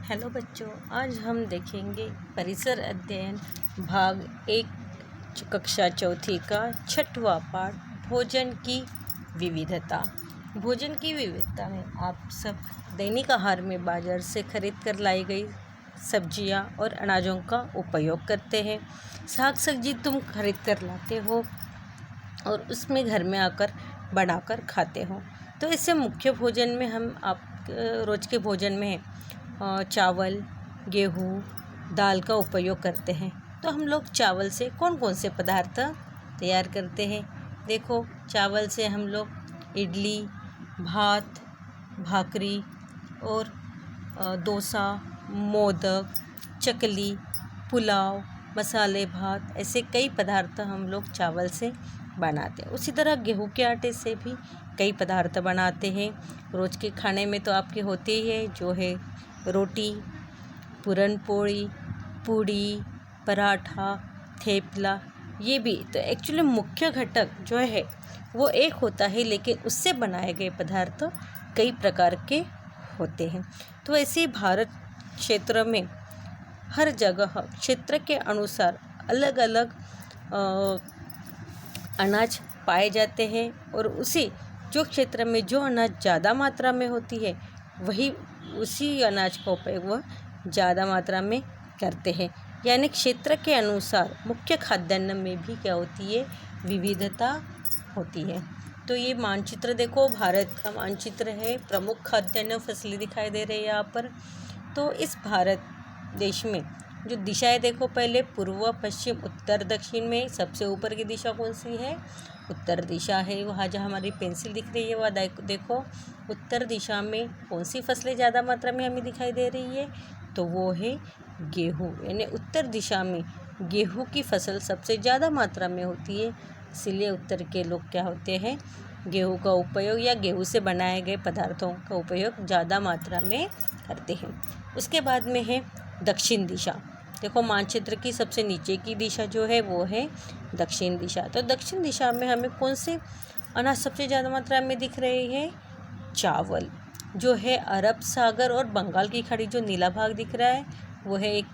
Hello बच्चों, आज हम देखेंगे परिसर अध्ययन भाग 1 कक्षा चौथी का 6वां पाठ भोजन की विविधता। भोजन की विविधता में आप सब दैनिक आहार में बाजार से खरीद कर लाई गई सब्जियां और अनाजों का उपयोग करते हैं। साग सब्जी तुम खरीद कर लाते हो और उसमें घर में आकर बनाकर खाते हो। तो इससे मुख्य भोजन में हम आप रोज़ के भोजन में चावल, गेहूँ, दाल का उपयोग करते हैं। तो हम लोग चावल से कौन कौन से पदार्थ तैयार करते हैं? देखो, चावल से हम लोग इडली, भात, भाकरी और डोसा, मोदक, चकली, पुलाव, मसाले भात, ऐसे कई पदार्थ हम लोग चावल से बनाते हैं। उसी तरह गेहूं के आटे से भी कई पदार्थ बनाते हैं। रोज़ के खाने में तो आपके होते ही है, जो है रोटी, पूरन पोली, पूड़ी, पराठा, थेपला, ये भी तो एक्चुअली मुख्य घटक जो है वो एक होता है, लेकिन उससे बनाए गए पदार्थ कई प्रकार के होते हैं। तो ऐसे ही भारत क्षेत्र में हर जगह क्षेत्र के अनुसार अलग अलग अनाज पाए जाते हैं और उसी जो क्षेत्र में जो अनाज ज़्यादा मात्रा में होती है वही उसी अनाज का उपयोग वह ज़्यादा मात्रा में करते हैं। यानी क्षेत्र के अनुसार मुख्य खाद्यान्न में भी क्या होती है, विविधता होती है। तो ये मानचित्र देखो, भारत का मानचित्र है। प्रमुख खाद्यान्न फसलें दिखाई दे रही है यहाँ पर। तो इस भारत देश में जो दिशाएं देखो, पहले पूर्व, पश्चिम, उत्तर, दक्षिण में सबसे ऊपर की दिशा कौन सी है? उत्तर दिशा है। वहाँ जहाँ हमारी पेंसिल दिख रही है वह देखो, उत्तर दिशा में कौन सी फसलें ज़्यादा मात्रा में हमें दिखाई दे रही है? तो वो है गेहूँ। यानी उत्तर दिशा में गेहूँ की फसल सबसे ज़्यादा मात्रा में होती है, इसीलिए उत्तर के लोग क्या होते हैं, गेहूँ का उपयोग या गेहूँ से बनाए गए पदार्थों का उपयोग ज़्यादा मात्रा में करते हैं। उसके बाद में है दक्षिण दिशा। देखो, मानचित्र की सबसे नीचे की दिशा जो है वो है दक्षिण दिशा। तो दक्षिण दिशा में हमें कौन से अनाज सबसे ज़्यादा मात्रा में दिख रहे हैं? चावल, जो है अरब सागर और बंगाल की खाड़ी, जो नीला भाग दिख रहा है वो है एक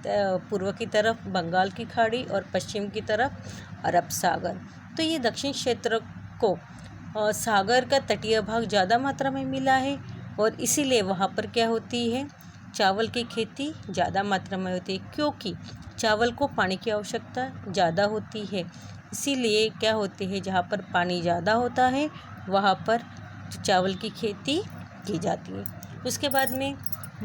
पूर्व की तरफ बंगाल की खाड़ी और पश्चिम की तरफ अरब सागर। तो ये दक्षिण क्षेत्र को सागर का तटीय भाग ज़्यादा मात्रा में मिला है और इसीलिए वहाँ पर क्या होती है, चावल की खेती ज़्यादा मात्रा में होती है, क्योंकि चावल को पानी की आवश्यकता ज़्यादा होती है। इसीलिए क्या होती है, जहाँ पर पानी ज़्यादा होता है वहाँ पर चावल की खेती की जाती है। उसके बाद में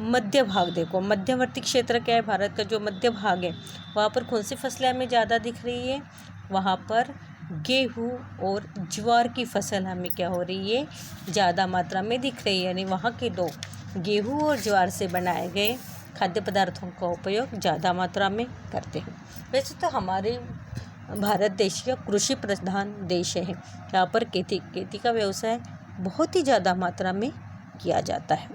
मध्य भाग देखो, मध्यवर्ती क्षेत्र क्या है, भारत का जो मध्य भाग है वहाँ पर कौन सी फसलें हमें ज़्यादा दिख रही है? वहाँ पर गेहूँ और ज्वार की फसल हमें क्या हो रही है, ज़्यादा मात्रा में दिख रही है। यानी वहाँ के लोग गेहूँ और ज्वार से बनाए गए खाद्य पदार्थों का उपयोग ज़्यादा मात्रा में करते हैं। वैसे तो हमारे भारत देश का कृषि प्रधान देश है, यहाँ पर खेती का व्यवसाय बहुत ही ज़्यादा मात्रा में किया जाता है।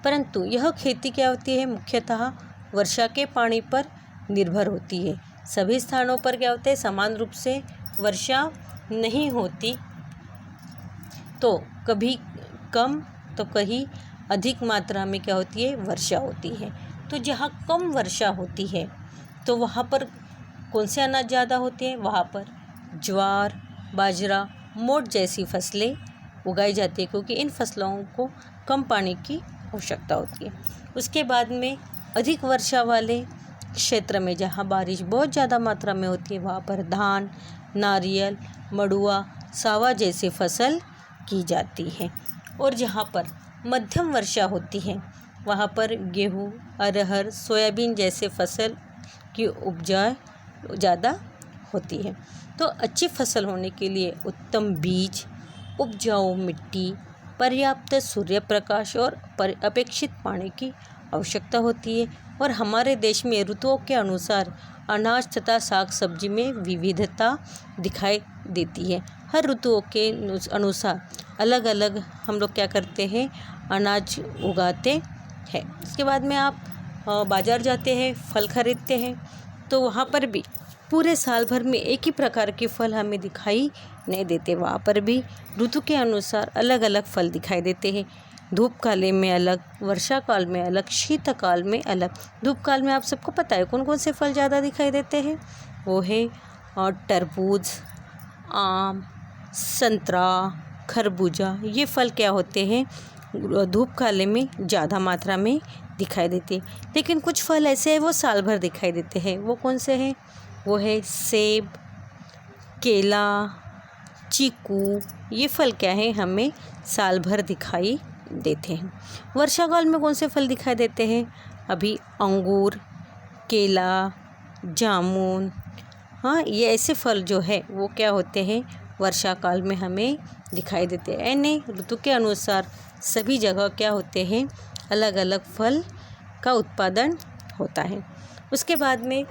परंतु यह खेती क्या होती है, मुख्यतः वर्षा के पानी पर निर्भर होती है। सभी स्थानों पर क्या होता है, समान रूप से वर्षा नहीं होती, तो कभी कम तो कहीं अधिक मात्रा में क्या होती है, वर्षा होती है। तो जहाँ कम वर्षा होती है तो वहाँ पर कौन से अनाज ज़्यादा होते हैं? वहाँ पर ज्वार, बाजरा, मोठ जैसी फसलें उगाई जाती है, क्योंकि इन फसलों को कम पानी की आवश्यकता होती है। उसके बाद में अधिक वर्षा वाले क्षेत्र में जहाँ बारिश बहुत ज़्यादा मात्रा में होती है वहाँ पर धान, नारियल, मड़ुआ, सावा जैसी फसल की जाती है। और जहाँ पर मध्यम वर्षा होती है वहाँ पर गेहूँ, अरहर, सोयाबीन जैसे फसल की उपजाऊ ज़्यादा होती है। तो अच्छी फसल होने के लिए उत्तम बीज, उपजाऊ मिट्टी, पर्याप्त सूर्य प्रकाश और अपेक्षित पानी की आवश्यकता होती है। और हमारे देश में ऋतुओं के अनुसार अनाज तथा साग सब्जी में विविधता दिखाई देती है। हर ऋतुओं के अनुसार अलग अलग हम लोग क्या करते हैं, अनाज उगाते हैं। इसके बाद में आप बाज़ार जाते हैं, फल खरीदते हैं, तो वहाँ पर भी पूरे साल भर में एक ही प्रकार के फल हमें दिखाई नहीं देते। वहाँ पर भी ऋतु के अनुसार अलग अलग फल दिखाई देते हैं। धूप काल में अलग, वर्षा काल में अलग, शीतकाल में अलग। धूप काल में आप सबको पता है कौन कौन से फल ज़्यादा दिखाई देते हैं, वो है तरबूज, आम, संतरा, खरबूजा। ये फल क्या होते हैं, धूप काल में ज़्यादा मात्रा में दिखाई देते हैं। लेकिन कुछ फल ऐसे हैं वो साल भर दिखाई देते हैं। वो कौन से हैं, वो है सेब, केला, चीकू। ये फल क्या है, हमें साल भर दिखाई देते हैं। वर्षा काल में कौन से फल दिखाई देते हैं, अभी अंगूर, केला, जामुन। हाँ, ये ऐसे फल जो है वो क्या होते हैं, वर्षा काल में हमें दिखाई देते हैं। यानी ऋतु के अनुसार सभी जगह क्या होते हैं, अलग अलग फल का उत्पादन होता है। उसके बाद में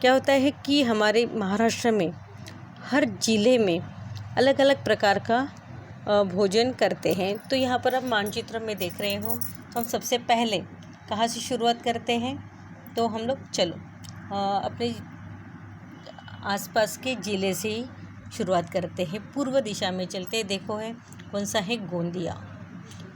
क्या होता है कि हमारे महाराष्ट्र में हर ज़िले में अलग अलग प्रकार का भोजन करते हैं। तो यहाँ पर आप मानचित्र में देख रहे हो, हम सबसे पहले कहाँ से शुरुआत करते हैं, तो हम लोग चलो अपने आसपास के ज़िले से ही शुरुआत करते हैं। पूर्व दिशा में चलते हैं। देखो है कौन सा है, गोंदिया।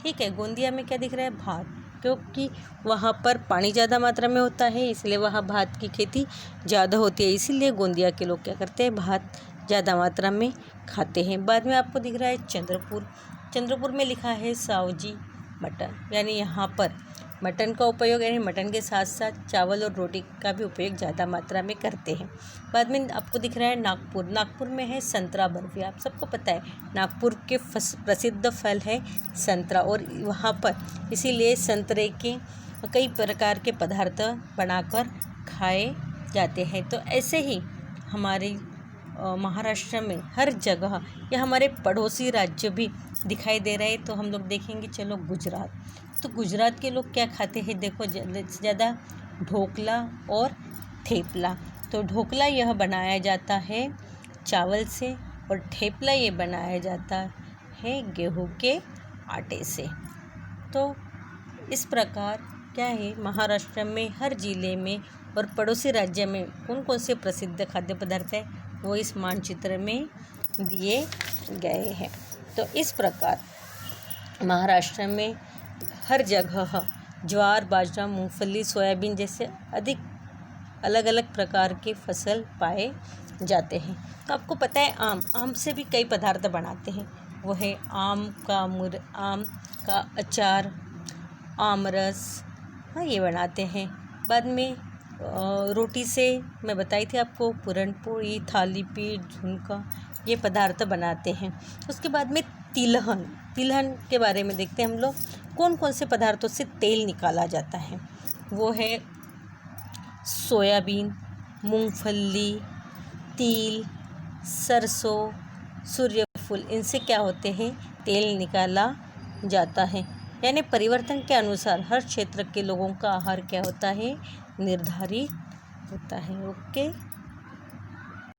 ठीक है, गोंदिया में क्या दिख रहा है, भात, क्योंकि वहाँ पर पानी ज़्यादा मात्रा में होता है, इसलिए वहाँ भात की खेती ज़्यादा होती है। इसीलिए गोंदिया के लोग क्या करते हैं, भात ज़्यादा मात्रा में खाते हैं। बाद में आपको दिख रहा है चंद्रपुर। चंद्रपुर में लिखा है सावजी मटन, यानी यहाँ पर मटन का उपयोग, यानी मटन के साथ साथ चावल और रोटी का भी उपयोग ज़्यादा मात्रा में करते हैं। बाद में आपको दिख रहा है नागपुर। नागपुर में है संतरा बर्फी। आप सबको पता है नागपुर के प्रसिद्ध फल है संतरा, और वहाँ पर इसीलिए संतरे के कई प्रकार के पदार्थ बनाकर खाए जाते हैं। तो ऐसे ही हमारे महाराष्ट्र में हर जगह या हमारे पड़ोसी राज्य भी दिखाई दे रहे हैं। तो हम लोग देखेंगे, चलो गुजरात। तो गुजरात के लोग क्या खाते हैं, देखो ज़्यादा ढोकला और थेपला। तो ढोकला यह बनाया जाता है चावल से, और थेपला ये बनाया जाता है गेहूं के आटे से। तो इस प्रकार क्या है, महाराष्ट्र में हर ज़िले में और पड़ोसी राज्य में कौन कौन से प्रसिद्ध खाद्य पदार्थ है, वो इस मानचित्र में दिए गए हैं। तो इस प्रकार महाराष्ट्र में हर जगह ज्वार, बाजरा, मूंगफली, सोयाबीन जैसे अधिक अलग अलग प्रकार के फसल पाए जाते हैं। तो आपको पता है आम से भी कई पदार्थ बनाते हैं। वो है आम का अचार, आम रस, हाँ ये बनाते हैं। बाद में रोटी से मैं बताई थी आपको, पूरन पोली, थाली पीठ, झुनका, ये पदार्थ बनाते हैं। उसके बाद में तिलहन के बारे में देखते हैं हम लोग। कौन कौन से पदार्थों से तेल निकाला जाता है, वो है सोयाबीन, मूंगफली, तिल, सरसों, सूर्यफूल। इनसे क्या होते हैं, तेल निकाला जाता है। यानी परिवर्तन के अनुसार हर क्षेत्र के लोगों का आहार क्या होता है, निर्धारित होता है। ओके।